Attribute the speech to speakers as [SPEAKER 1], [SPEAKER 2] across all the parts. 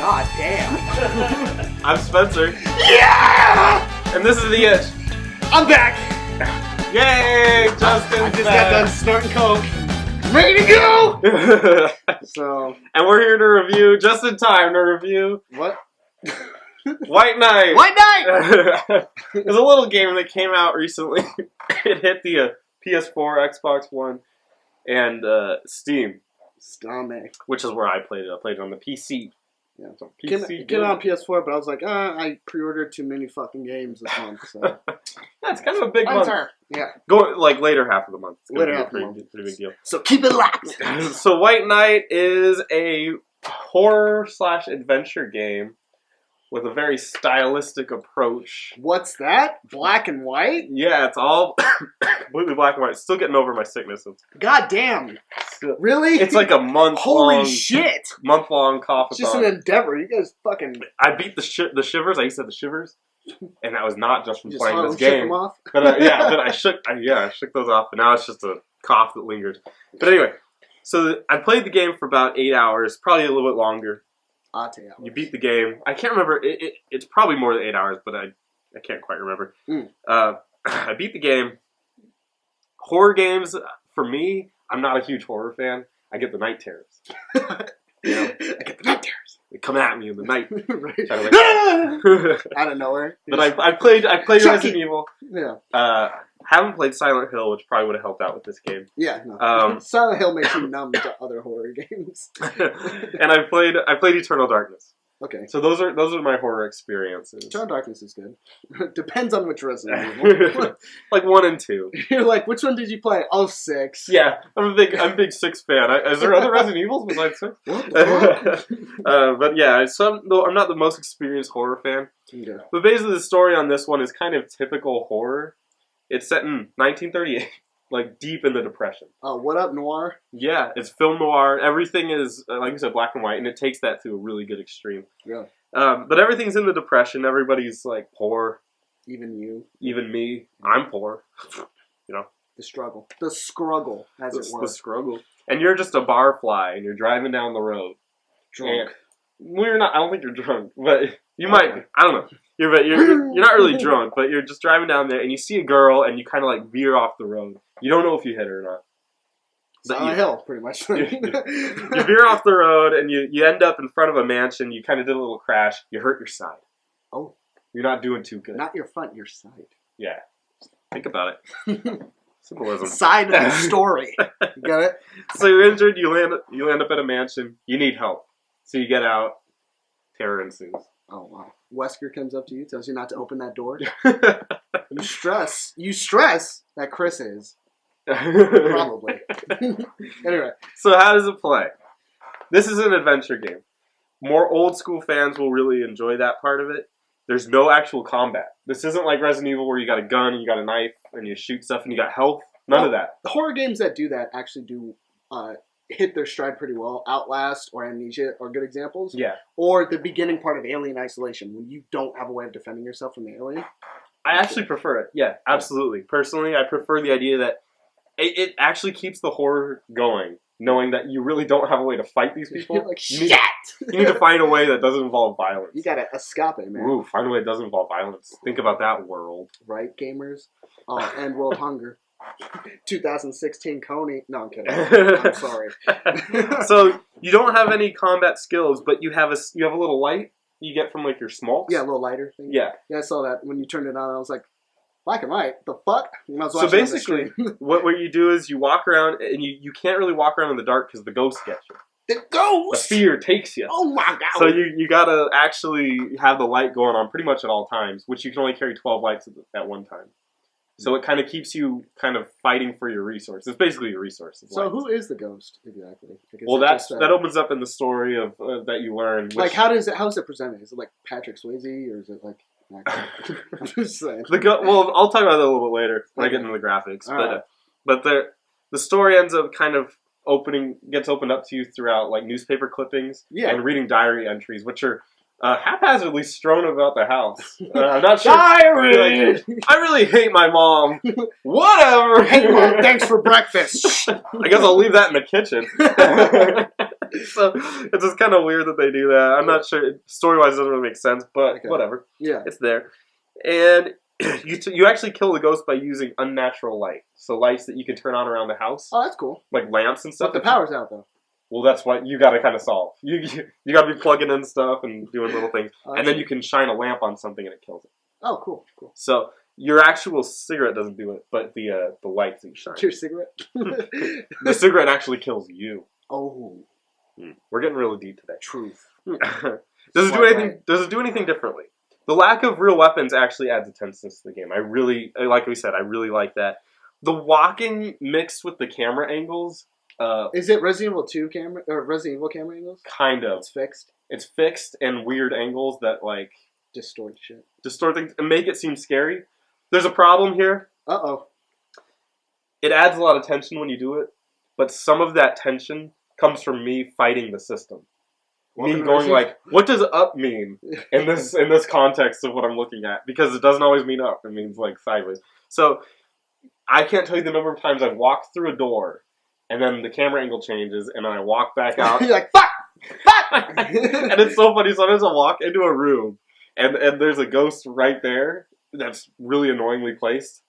[SPEAKER 1] God damn.
[SPEAKER 2] I'm Spencer,
[SPEAKER 1] Yeah!
[SPEAKER 2] and this is The Itch.
[SPEAKER 1] I'm back.
[SPEAKER 2] Yay, Justin!
[SPEAKER 1] I just got done snorting coke. Ready to go! So,
[SPEAKER 2] And we're here to review, just in time to review,
[SPEAKER 1] what?
[SPEAKER 2] White Knight.
[SPEAKER 1] White Knight!
[SPEAKER 2] There's a little game that came out recently. It hit the PS4, Xbox One, and Steam,
[SPEAKER 1] Stomach.
[SPEAKER 2] which is where I played it. I played it on the PC.
[SPEAKER 1] Yeah.
[SPEAKER 2] It's on
[SPEAKER 1] Came
[SPEAKER 2] PC.
[SPEAKER 1] out on PS4, but I was like, I pre-ordered too many fucking games this month, so.
[SPEAKER 2] Yeah, it's kind of a big month.
[SPEAKER 1] Yeah.
[SPEAKER 2] Go like later half of the month. It's gonna
[SPEAKER 1] Later
[SPEAKER 2] be a
[SPEAKER 1] half of the month.
[SPEAKER 2] pretty big deal.
[SPEAKER 1] So keep it locked.
[SPEAKER 2] So White Knight is a horror/adventure game with a very stylistic approach.
[SPEAKER 1] What's that? Black and white?
[SPEAKER 2] Yeah, it's all completely black and white. Still getting over my sickness.
[SPEAKER 1] God damn. Really?
[SPEAKER 2] It's like a month
[SPEAKER 1] Holy
[SPEAKER 2] long,
[SPEAKER 1] shit.
[SPEAKER 2] cough.
[SPEAKER 1] It's just an endeavor. You guys fucking
[SPEAKER 2] I beat the shivers. I used to have the shivers, and that was not just from
[SPEAKER 1] just
[SPEAKER 2] playing this
[SPEAKER 1] ship
[SPEAKER 2] game.
[SPEAKER 1] them off.
[SPEAKER 2] But I shook those off, and now it's just a cough that lingers. But anyway, so I played the game for about 8 hours, probably a little bit longer. You beat the game. I can't remember. It's probably more than 8 hours, but I can't quite remember. I beat the game. Horror games, for me, I'm not a huge horror fan. I get the night terrors. You know?
[SPEAKER 1] I get the night terrors.
[SPEAKER 2] They come at me in the night.
[SPEAKER 1] Right.
[SPEAKER 2] Trying to
[SPEAKER 1] Out of nowhere.
[SPEAKER 2] But I played
[SPEAKER 1] Chucky.
[SPEAKER 2] Resident Evil.
[SPEAKER 1] Yeah.
[SPEAKER 2] Haven't played Silent Hill, which probably would have helped out with this game.
[SPEAKER 1] Yeah. No. Silent Hill makes you numb to other horror games.
[SPEAKER 2] And I played Eternal Darkness.
[SPEAKER 1] Okay.
[SPEAKER 2] So those are my horror experiences.
[SPEAKER 1] Eternal Darkness is good. Depends on which Resident Evil.
[SPEAKER 2] Like 1 and 2.
[SPEAKER 1] You're like, which one did you play? Oh, 6.
[SPEAKER 2] Yeah, I'm a big 6 fan. Is there other Resident Evils besides 6?
[SPEAKER 1] What the fuck?
[SPEAKER 2] But yeah, though I'm not the most experienced horror fan.
[SPEAKER 1] Okay.
[SPEAKER 2] But basically, the story on this one is kind of typical horror. It's set in 1938, like deep in the Depression.
[SPEAKER 1] What up, noir?
[SPEAKER 2] Yeah, it's film noir. Everything is, like I said, black and white, and it takes that to a really good extreme.
[SPEAKER 1] Yeah.
[SPEAKER 2] But everything's in the Depression. Everybody's like poor.
[SPEAKER 1] Even you.
[SPEAKER 2] Even me. I'm poor. You know.
[SPEAKER 1] The struggle. The scruggle, as it were.
[SPEAKER 2] The struggle. And you're just a barfly, and you're driving down the road.
[SPEAKER 1] Drunk.
[SPEAKER 2] Well, you're not. I don't think you're drunk, but you might be. I don't know. You're not really drunk, but you're just driving down there, and you see a girl, and you kind of like veer off the road. You don't know if you hit her or not.
[SPEAKER 1] Silent Hill, pretty much.
[SPEAKER 2] You veer off the road, and you end up in front of a mansion. You kind of did a little crash. You hurt your side.
[SPEAKER 1] Oh.
[SPEAKER 2] You're not doing too good.
[SPEAKER 1] Not your front, your side.
[SPEAKER 2] Yeah. Think about it. Symbolism.
[SPEAKER 1] Side of the story. You got it?
[SPEAKER 2] So you're injured. You land up at a mansion. You need help. So you get out. Terror ensues.
[SPEAKER 1] Oh, wow. Wesker comes up to you, tells you not to open that door. You stress that Chris is. Probably. Anyway.
[SPEAKER 2] So how does it play? This is an adventure game. More old school fans will really enjoy that part of it. There's no actual combat. This isn't like Resident Evil where you got a gun, and you got a knife, and you shoot stuff, and you got health. None of that.
[SPEAKER 1] The horror games that do that actually do hit their stride pretty well. Outlast or Amnesia are good examples.
[SPEAKER 2] Yeah.
[SPEAKER 1] Or the beginning part of Alien Isolation, when you don't have a way of defending yourself from the alien.
[SPEAKER 2] I actually prefer it. Yeah, absolutely. Personally, I prefer the idea that it actually keeps the horror going, knowing that you really don't have a way to fight these people.
[SPEAKER 1] You're like, shit!
[SPEAKER 2] You need to find a way that doesn't involve violence.
[SPEAKER 1] You gotta escape it, man.
[SPEAKER 2] Ooh, find a way that doesn't involve violence. Think about that world.
[SPEAKER 1] Right, gamers? End world hunger. 2016 Coney. No, I'm kidding. I'm sorry.
[SPEAKER 2] So you don't have any combat skills, but you have a little light you get from like your smokes.
[SPEAKER 1] Yeah, a little lighter thing.
[SPEAKER 2] Yeah.
[SPEAKER 1] Yeah, I saw that when you turned it on. I was like, black and white. The fuck? When I was
[SPEAKER 2] So
[SPEAKER 1] watching
[SPEAKER 2] basically, what you do is you walk around, and you can't really walk around in the dark because the ghosts get you.
[SPEAKER 1] The
[SPEAKER 2] The
[SPEAKER 1] ghost.
[SPEAKER 2] fear takes you.
[SPEAKER 1] Oh my god.
[SPEAKER 2] So you gotta actually have the light going on pretty much at all times, which you can only carry 12 lights at one time. So it kind of keeps you kind of fighting for your resources. It's basically your resources.
[SPEAKER 1] So
[SPEAKER 2] lights.
[SPEAKER 1] who is the ghost exactly?
[SPEAKER 2] Well, that opens up in the story of that you learn. Which,
[SPEAKER 1] like how is it presented? Is it like Patrick Swayze or is it like? I'm just saying.
[SPEAKER 2] Well, I'll talk about that a little bit later when I get into the graphics. But the story ends up kind of gets opened up to you throughout like newspaper clippings and reading diary entries, which are haphazardly strewn about the house. I'm not sure.
[SPEAKER 1] Diary!
[SPEAKER 2] Like, I really hate my mom. Whatever.
[SPEAKER 1] Hey, Mom, thanks for breakfast.
[SPEAKER 2] I guess I'll leave that in the kitchen. So it's just kind of weird that they do that. I'm not sure. Story-wise, it doesn't really make sense, but whatever.
[SPEAKER 1] Yeah.
[SPEAKER 2] It's there. And you actually kill the ghost by using unnatural light. So lights that you can turn on around the house.
[SPEAKER 1] Oh, that's cool.
[SPEAKER 2] Like lamps and stuff.
[SPEAKER 1] But the power's out, though.
[SPEAKER 2] Well, that's what you got to kind of solve. You got to be plugging in stuff and doing little things. And then you can shine a lamp on something and it kills it.
[SPEAKER 1] Oh, cool.
[SPEAKER 2] So your actual cigarette doesn't do it, but the lights that you shine.
[SPEAKER 1] Your cigarette?
[SPEAKER 2] The cigarette actually kills you.
[SPEAKER 1] Oh.
[SPEAKER 2] We're getting really deep today.
[SPEAKER 1] Truth.
[SPEAKER 2] Does it do anything differently? The lack of real weapons actually adds a tenseness to the game. Like we said, I really like that. The walking mixed with the camera angles.
[SPEAKER 1] Is it Resident Evil 2 camera or Resident Evil camera angles?
[SPEAKER 2] Kind of.
[SPEAKER 1] It's fixed.
[SPEAKER 2] It's fixed and weird angles that like
[SPEAKER 1] distort shit.
[SPEAKER 2] Distort things and make it seem scary. There's a problem here.
[SPEAKER 1] Uh-oh.
[SPEAKER 2] It adds a lot of tension when you do it, but some of that tension comes from me fighting the system. Me going like, what does up mean in this context of what I'm looking at? Because it doesn't always mean up. It means like sideways. So I can't tell you the number of times I've walked through a door and then the camera angle changes and then I walk back out.
[SPEAKER 1] You're like, fuck!
[SPEAKER 2] And it's so funny. Sometimes I walk into a room and there's a ghost right there that's really annoyingly placed.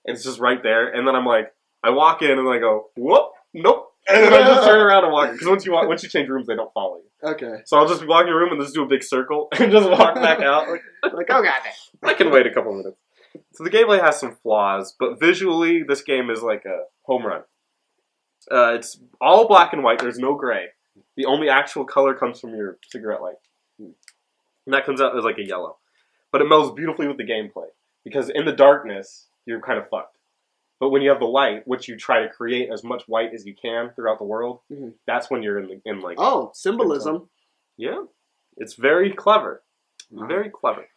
[SPEAKER 2] It's just right there. And then I'm like, I walk in and I go, whoop, nope. And then I just turn around and walk. Because once you change rooms, they don't follow you.
[SPEAKER 1] Okay.
[SPEAKER 2] So I'll just be walking in a room and just do a big circle and just walk back out.
[SPEAKER 1] Like oh god.
[SPEAKER 2] I can wait a couple minutes. So the gameplay has some flaws, but visually, this game is like a home run. It's all black and white. There's no gray. The only actual color comes from your cigarette light. And that comes out as like a yellow. But it melds beautifully with the gameplay. Because in the darkness, you're kind of fucked. But when you have the light, which you try to create as much white as you can throughout the world, that's when you're in like...
[SPEAKER 1] Oh, symbolism.
[SPEAKER 2] Yeah. It's very clever. Very clever.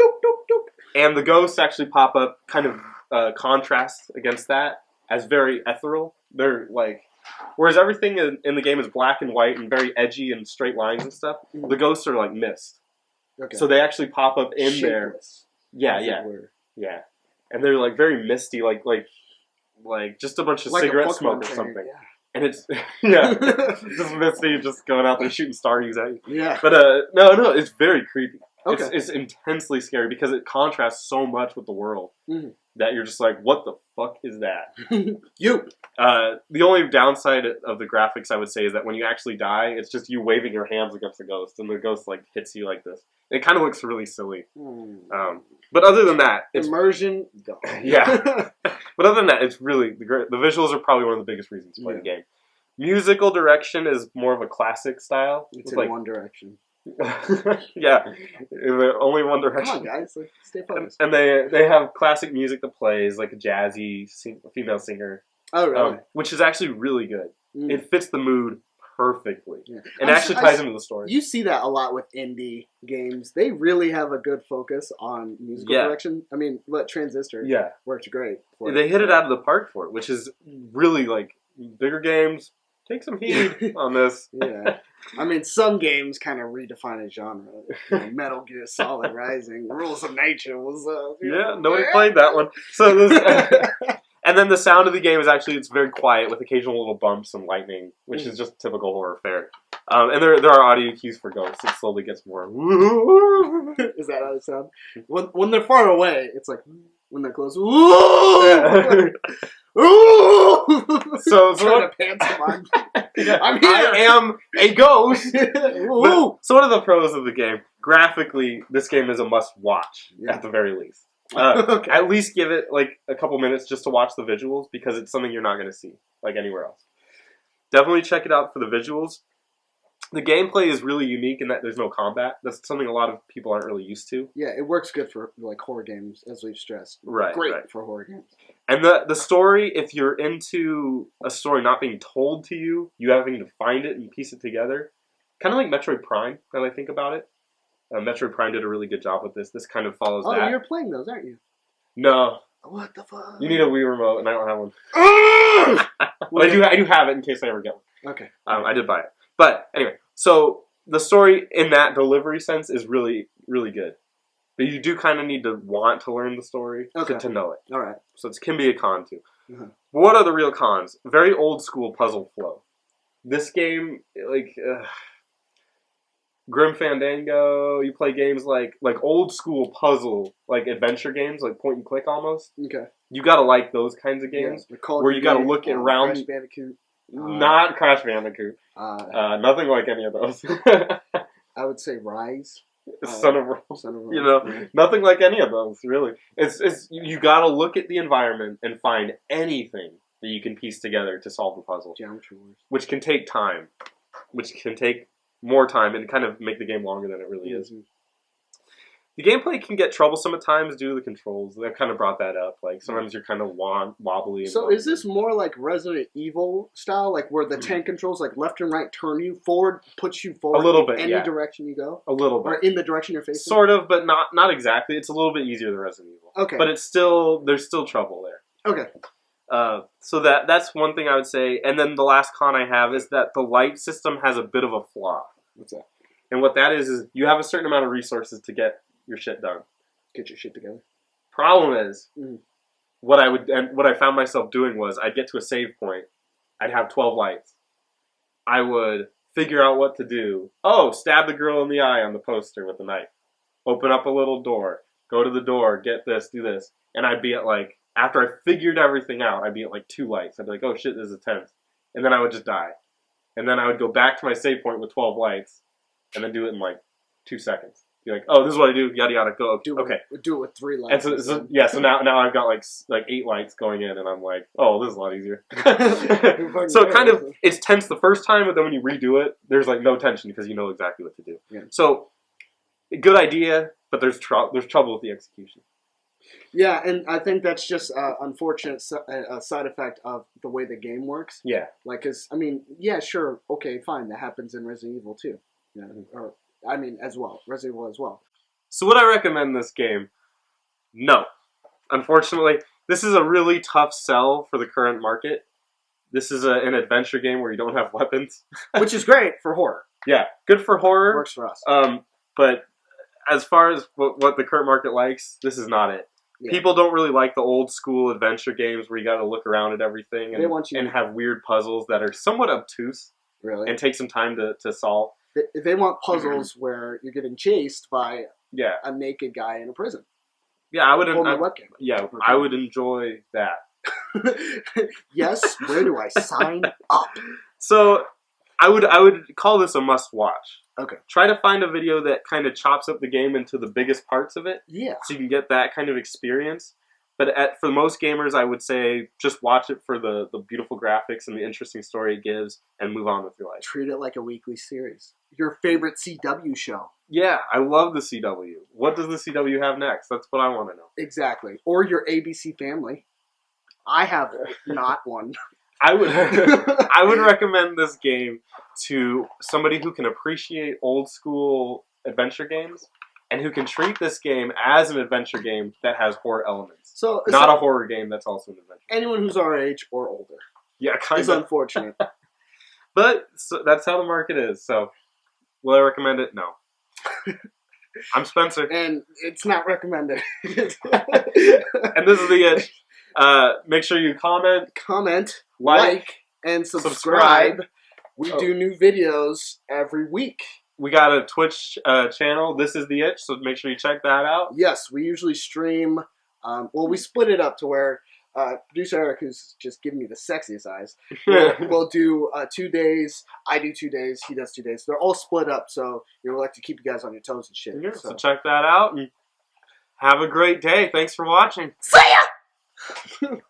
[SPEAKER 2] Doop, doop, doop. And the ghosts actually pop up, kind of contrast against that, as very ethereal. They're like... Whereas everything in the game is black and white and very edgy and straight lines and stuff, the ghosts are like mist. Okay. So they actually pop up in
[SPEAKER 1] Shapeless,
[SPEAKER 2] there. Yeah. And they're like very misty, like just a bunch of cigarette smoke or something. Yeah. And it's just misty, just going out there shooting stars at you. Yeah. But no, it's very creepy. Okay. It's intensely scary because it contrasts so much with the world that you're just like, what the fuck is that? The only downside of the graphics, I would say, is that when you actually die, it's just you waving your hands against the ghost, and the ghost like hits you like this. It kind of looks really silly. But other than that, it's
[SPEAKER 1] immersion.
[SPEAKER 2] Yeah. But other than that, it's really the visuals are probably one of the biggest reasons to play the game. Musical direction is more of a classic style.
[SPEAKER 1] It's in one direction.
[SPEAKER 2] Yeah, only one direction.
[SPEAKER 1] Come on, guys, like, stay focused.
[SPEAKER 2] And they have classic music that plays, like a jazzy female singer.
[SPEAKER 1] Oh, really?
[SPEAKER 2] Which is actually really good. It fits the mood perfectly. Yeah. And actually ties into the story.
[SPEAKER 1] You see that a lot with indie games. They really have a good focus on musical direction. I mean, Transistor worked great.
[SPEAKER 2] They hit it out of the park for it, which is really like bigger games. Take some heed on this.
[SPEAKER 1] Yeah. I mean, some games kind of redefine a genre. Metal Gear Solid Rising, Rules of Nature was
[SPEAKER 2] nobody played that one. So this, and then the sound of the game is it's very quiet with occasional little bumps and lightning, which is just typical horror fare. And there are audio cues for ghosts. It slowly gets more.
[SPEAKER 1] Is that how it sounds? When they're far away, it's like when they're close.
[SPEAKER 2] So
[SPEAKER 1] trying to pantomime. I'm here.
[SPEAKER 2] I am a ghost. So what are the pros of the game? Graphically, this game is a must-watch at the very least. Okay. At least give it like a couple minutes just to watch the visuals because it's something you're not going to see like anywhere else. Definitely check it out for the visuals. The gameplay is really unique in that there's no combat. That's something a lot of people aren't really used to.
[SPEAKER 1] Yeah, it works good for like horror games, as we've stressed.
[SPEAKER 2] Right.
[SPEAKER 1] Great for horror games.
[SPEAKER 2] And the story, if you're into a story not being told to you, you having to find it and piece it together, kind of like Metroid Prime, when I think about it. Metroid Prime did a really good job with this. This kind of follows that.
[SPEAKER 1] Oh, you're playing those, aren't you?
[SPEAKER 2] No.
[SPEAKER 1] What the fuck?
[SPEAKER 2] You need a Wii remote, and I don't have one. But I do have it in case I ever get one.
[SPEAKER 1] Okay. I
[SPEAKER 2] did buy it. But anyway, so the story in that delivery sense is really, really good. But you do kind of need to want to learn the story to know it.
[SPEAKER 1] All right.
[SPEAKER 2] So it can be a con too. What are the real cons? Very old school puzzle flow. This game, like Grim Fandango, you play games like old school puzzle, like adventure games, like point and click almost.
[SPEAKER 1] Okay.
[SPEAKER 2] You gotta like those kinds of games where you gotta look around.
[SPEAKER 1] Crash Bandicoot.
[SPEAKER 2] Not Crash Bandicoot. Nothing like any of those.
[SPEAKER 1] I would say Rise.
[SPEAKER 2] Son of Rose. You know, nothing like any of those, really. It's you gotta look at the environment and find anything that you can piece together to solve the puzzle.
[SPEAKER 1] Geometry Wars.
[SPEAKER 2] Which can take time. Which can take more time and kind of make the game longer than it really is. The gameplay can get troublesome at times due to the controls. They've kind of brought that up. Like, sometimes you're kind of wobbly.
[SPEAKER 1] So is this more like Resident Evil style? Like, where the 10 controls, like left and right, turn you forward, puts you forward?
[SPEAKER 2] A little bit,
[SPEAKER 1] any direction you go?
[SPEAKER 2] A little bit.
[SPEAKER 1] Or in the direction you're facing?
[SPEAKER 2] Sort of, but not exactly. It's a little bit easier than Resident Evil.
[SPEAKER 1] Okay.
[SPEAKER 2] But it's still, there's still trouble there.
[SPEAKER 1] Okay.
[SPEAKER 2] So that's one thing I would say. And then the last con I have is that the light system has a bit of a flaw.
[SPEAKER 1] What's that?
[SPEAKER 2] And what that is you have a certain amount of resources to get your shit done.
[SPEAKER 1] Get your shit together.
[SPEAKER 2] Problem is, what I found myself doing was I'd get to a save point. I'd have 12 lights. I would figure out what to do. Oh, stab the girl in the eye on the poster with a knife. Open up a little door. Go to the door. Get this. Do this. And I'd be at like, after I figured everything out, I'd be at like 2 lights. I'd be like, oh shit, this is a 10th. And then I would just die. And then I would go back to my save point with 12 lights. And then do it in like 2 seconds. Be like, oh, this is what I do, yada yada, go. Okay.
[SPEAKER 1] Do it with 3 lights.
[SPEAKER 2] And so now I've got like 8 lights going in, and I'm like, oh, this is a lot easier. So it kind of, it's tense the first time, but then when you redo it, there's like no tension because you know exactly what to do.
[SPEAKER 1] Yeah.
[SPEAKER 2] So, good idea, but there's trouble with the execution.
[SPEAKER 1] Yeah, and I think that's just an unfortunate side effect of the way the game works.
[SPEAKER 2] Yeah.
[SPEAKER 1] Like, cause I mean, yeah, sure, okay, fine, that happens in Resident Evil too. Yeah, or I mean, as well, Resident Evil as well.
[SPEAKER 2] So would I recommend this game? No. Unfortunately, this is a really tough sell for the current market. This is an adventure game where you don't have weapons.
[SPEAKER 1] Which is great for horror.
[SPEAKER 2] Yeah, good for horror.
[SPEAKER 1] Works for us.
[SPEAKER 2] But as far as what the current market likes, this is not it. Yeah. People don't really like the old school adventure games where you got to look around at everything and have weird puzzles that are somewhat obtuse.
[SPEAKER 1] Really?
[SPEAKER 2] And take some time to solve.
[SPEAKER 1] They want puzzles where you're getting chased by
[SPEAKER 2] a
[SPEAKER 1] naked guy in a prison.
[SPEAKER 2] Yeah, I would.
[SPEAKER 1] Webcam.
[SPEAKER 2] Yeah, I would enjoy that.
[SPEAKER 1] Yes. Where do I sign up?
[SPEAKER 2] So, I would call this a must watch.
[SPEAKER 1] Okay.
[SPEAKER 2] Try to find a video that kind of chops up the game into the biggest parts of it.
[SPEAKER 1] Yeah.
[SPEAKER 2] So you can get that kind of experience. But for most gamers, I would say just watch it for the beautiful graphics and the interesting story it gives, and move on with your life.
[SPEAKER 1] Treat it like a weekly series. Your favorite CW show.
[SPEAKER 2] Yeah, I love the CW. What does the CW have next? That's what I want to know.
[SPEAKER 1] Exactly. Or your ABC Family. I have not one.
[SPEAKER 2] I would recommend this game to somebody who can appreciate old school adventure games and who can treat this game as an adventure game that has horror elements. So not a horror game that's also an adventure.
[SPEAKER 1] Anyone who's our age or older.
[SPEAKER 2] Yeah, kind
[SPEAKER 1] of. It's unfortunate.
[SPEAKER 2] But that's how the market is. So, will I recommend it? No. I'm Spencer.
[SPEAKER 1] And it's not recommended.
[SPEAKER 2] And this is the Itch. Make sure you comment,
[SPEAKER 1] like, and subscribe. We do new videos every week.
[SPEAKER 2] We got a Twitch channel. This is the Itch, so make sure you check that out.
[SPEAKER 1] Yes, we usually stream. We split it up to where producer Eric, who's just giving me the sexiest eyes, will do 2 days. I do 2 days. He does 2 days. They're all split up, so we like to keep you guys on your toes and shit.
[SPEAKER 2] Yeah, so check that out and have a great day. Thanks for watching.
[SPEAKER 1] See ya!